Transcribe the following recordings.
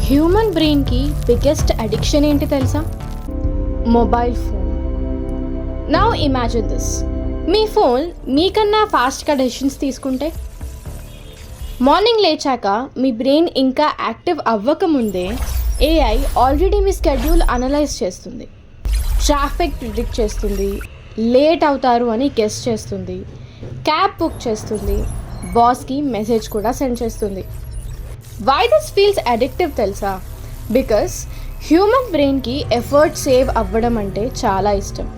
Human బ్రెయిన్కి biggest addiction ఏంటి తెలుసా? Mobile phone. Now imagine this, me phone మీకన్నా ఫాస్ట్గా డెసిషన్స్ తీసుకుంటే, మార్నింగ్ లేచాక మీ బ్రెయిన్ ఇంకా యాక్టివ్ అవ్వకముందే ఏఐ ఆల్రెడీ మీ స్కెడ్యూల్ అనలైజ్ చేస్తుంది, ట్రాఫిక్ ప్రిడిక్ట్ చేస్తుంది, లేట్ అవుతారు అని గెస్ చేస్తుంది, క్యాబ్ బుక్ చేస్తుంది, బాస్కి మెసేజ్ కూడా సెండ్ చేస్తుంది. వై దిస్ ఫీల్స్ అడిక్టివ్ తెలుసా? బికాస్ హ్యూమన్ బ్రెయిన్కి ఎఫర్ట్ సేవ్ అవ్వడం అంటే చాలా ఇష్టం.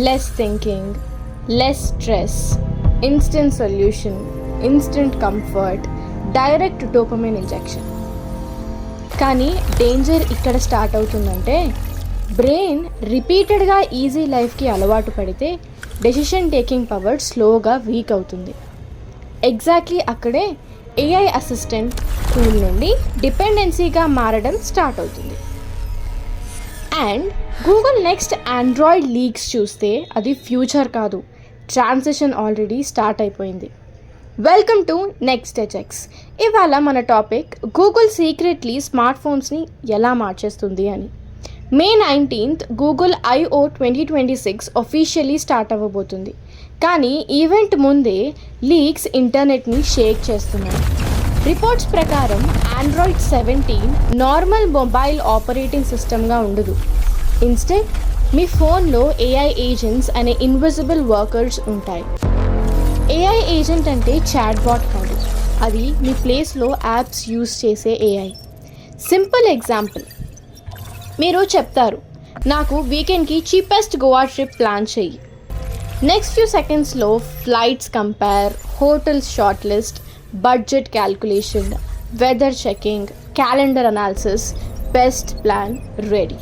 Less thinking, less stress, instant solution, instant comfort, direct dopamine injection. కానీ డేంజర్ ఇక్కడ స్టార్ట్ అవుతుందంటే, బ్రెయిన్ రిపీటెడ్గా ఈజీ లైఫ్కి అలవాటు పడితే డెసిషన్ టేకింగ్ పవర్ స్లోగా వీక్ అవుతుంది. ఎగ్జాక్ట్లీ అక్కడే ఏఐ అసిస్టెంట్ టూల్ నుండి డిపెండెన్సీగా మారడం స్టార్ట్ అవుతుంది. And Google next Android leaks చూస్తే అది ఫ్యూచర్ కాదు, ట్రాన్సిషన్ ఆల్రెడీ స్టార్ట్ అయిపోయింది. వెల్కమ్ టు నెక్స్ట్ ఎచెక్స్. ఇవాళ మన టాపిక్ గూగుల్ సీక్రెట్లీ స్మార్ట్ ఫోన్స్ని ఎలా మార్చేస్తుంది అని. May 19th Google I/O 2026 officially start అవ్వబోతుంది. కానీ ఈవెంట్ ముందే లీక్స్ ఇంటర్నెట్ని షేక్ చేస్తున్నాయి. రిపోర్ట్స్ ప్రకారం ఆండ్రాయిడ్ 17 నార్మల్ మొబైల్ ఆపరేటింగ్ సిస్టమ్గా ఉండదు. ఇన్స్టెడ్ మీ ఫోన్లో ఏఐ ఏజెంట్స్ అనే ఇన్విజిబుల్ వర్కర్స్ ఉంటాయి. ఏఐ ఏజెంట్ అంటే చాట్ బాట్ కాదు, అది మీ ప్లేస్లో యాప్స్ యూస్ చేసే ఏఐ. సింపుల్ ఎగ్జాంపుల్, మీరు చెప్తారు, నాకు వీకెండ్కి చీపెస్ట్ గోవా ట్రిప్ ప్లాన్ చెయ్యి. నెక్స్ట్ ఫ్యూ సెకండ్స్లో flights compare, hotels shortlist, budget calculation, weather checking, calendar analysis, best plan ready.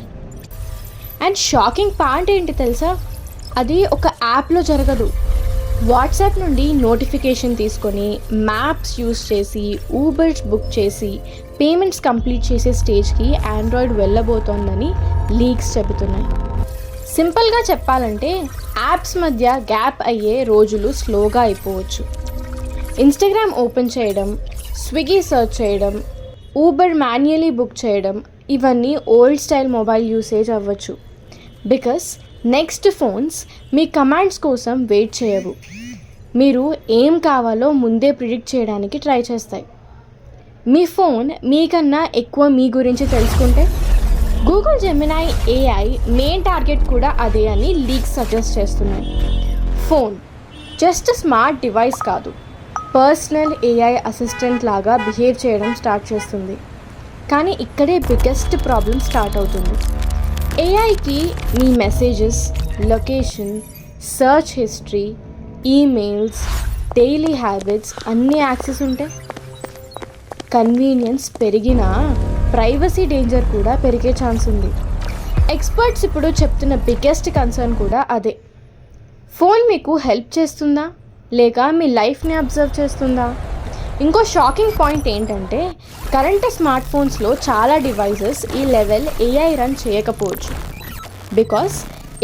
And shocking point ఏంటి తెలుసా? అది ఒక యాప్లో జరగదు. వాట్సాప్ నుండి నోటిఫికేషన్ తీసుకొని మ్యాప్స్ యూస్ చేసి ఊబర్స్ బుక్ చేసి పేమెంట్స్ కంప్లీట్ చేసే స్టేజ్కి ఆండ్రాయిడ్ వెళ్ళబోతోందని లీక్స్ చెబుతున్నాయి. సింపుల్గా చెప్పాలంటే యాప్స్ మధ్య గ్యాప్ అయ్యే రోజులు స్లోగా అయిపోవచ్చు. ఇన్స్టాగ్రామ్ ఓపెన్ చేయడం, స్విగ్గీ సర్చ్ చేయడం, ఊబర్ మాన్యువలీ బుక్ చేయడం, ఇవన్నీ ఓల్డ్ స్టైల్ మొబైల్ యూసేజ్ అవ్వచ్చు. Because next phones me commands కోసం వెయిట్ చేయవు, మీరు ఏం కావాలో ముందే ప్రిడిక్ట్ చేయడానికి ట్రై చేస్తాయి. మీ ఫోన్ మీకన్నా ఎక్కువ మీ గురించి తెలుసుకుంటే, Google Gemini AI main target కూడా అదే అని లీక్స్ సజెస్ట్ చేస్తున్నాయి. ఫోన్ జస్ట్ స్మార్ట్ డివైస్ కాదు, పర్సనల్ ఏఐ అసిస్టెంట్ లాగా బిహేవ్ చేయడం స్టార్ట్ చేస్తుంది. కానీ ఇక్కడే బిగ్గెస్ట్ ప్రాబ్లం స్టార్ట్ అవుతుంది. ఏఐకి మీ messages, location, search history, emails, daily habits అన్నీ యాక్సెస్ ఉంటాయి. కన్వీనియన్స్ పెరిగినా ప్రైవసీ డేంజర్ కూడా పెరిగే ఛాన్స్ ఉంది. ఎక్స్పర్ట్స్ ఇప్పుడు చెప్తున్న బిగ్గెస్ట్ కన్సర్న్ కూడా అదే. ఫోన్ మీకు హెల్ప్ చేస్తుందా లేక మీ లైఫ్ని అబ్జర్వ్ చేస్తుందా? ఇంకో షాకింగ్ పాయింట్ ఏంటంటే, కరెంట్ స్మార్ట్ ఫోన్స్లో చాలా డివైజెస్ ఈ లెవెల్ ఏఐ రన్ చేయకపోవచ్చు. బికాస్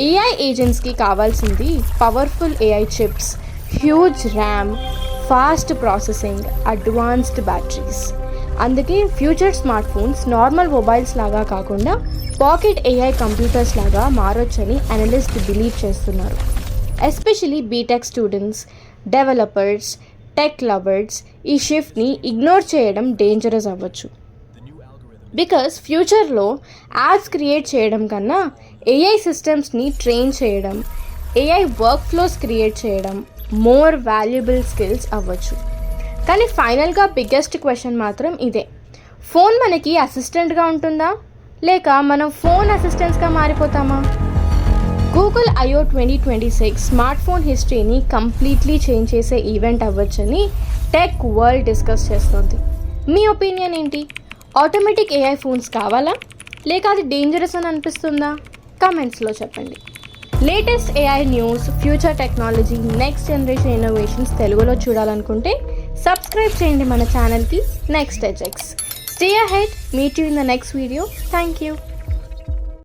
ఏఐ ఏజెంట్స్కి కావాల్సింది powerful AI chips, huge RAM, fast processing, advanced batteries. అందుకే future smart phones normal mobiles లాగా కాకుండా పాకెట్ ఏఐ కంప్యూటర్స్ లాగా మారొచ్చని అనలిస్ట్ బిలీవ్ చేస్తున్నారు. Especially BTech students, developers, tech lovers ఈ షిఫ్ట్ని ఇగ్నోర్ చేయడం డేంజరస్ అవ్వచ్చు. బికాస్ ఫ్యూచర్లో యాప్స్ క్రియేట్ చేయడం కన్నా ఏఐ సిస్టమ్స్ని ట్రైన్ చేయడం, ఏఐ వర్క్ ఫ్లోస్ క్రియేట్ చేయడం మోర్ వాల్యుబుల్ స్కిల్స్ అవ్వచ్చు. కానీ ఫైనల్గా బిగ్గెస్ట్ క్వశ్చన్ మాత్రం ఇదే, ఫోన్ మనకి అసిస్టెంట్గా ఉంటుందా లేక మనం ఫోన్ అసిస్టెంట్స్గా మారిపోతామా? గూగుల్ I/O 2026 స్మార్ట్ ఫోన్ హిస్టరీని కంప్లీట్లీ చేంజ్ చేసే ఈవెంట్ అవ్వచ్చని టెక్ వరల్డ్ డిస్కస్ చేస్తుంది. మీ ఒపీనియన్ ఏంటి? ఆటోమేటిక్ ఏఐ ఫోన్స్ కావాలా లేక అది డేంజరస్ అని అనిపిస్తుందా? కామెంట్స్లో చెప్పండి. Latest AI news, future technology, next generation innovations తెలుగులో చూడాలనుకుంటే సబ్స్క్రైబ్ చేయండి మన ఛానల్కి నెక్స్ట్ ఎచెక్స్. Stay ahead, meet you in the next video. Thank you.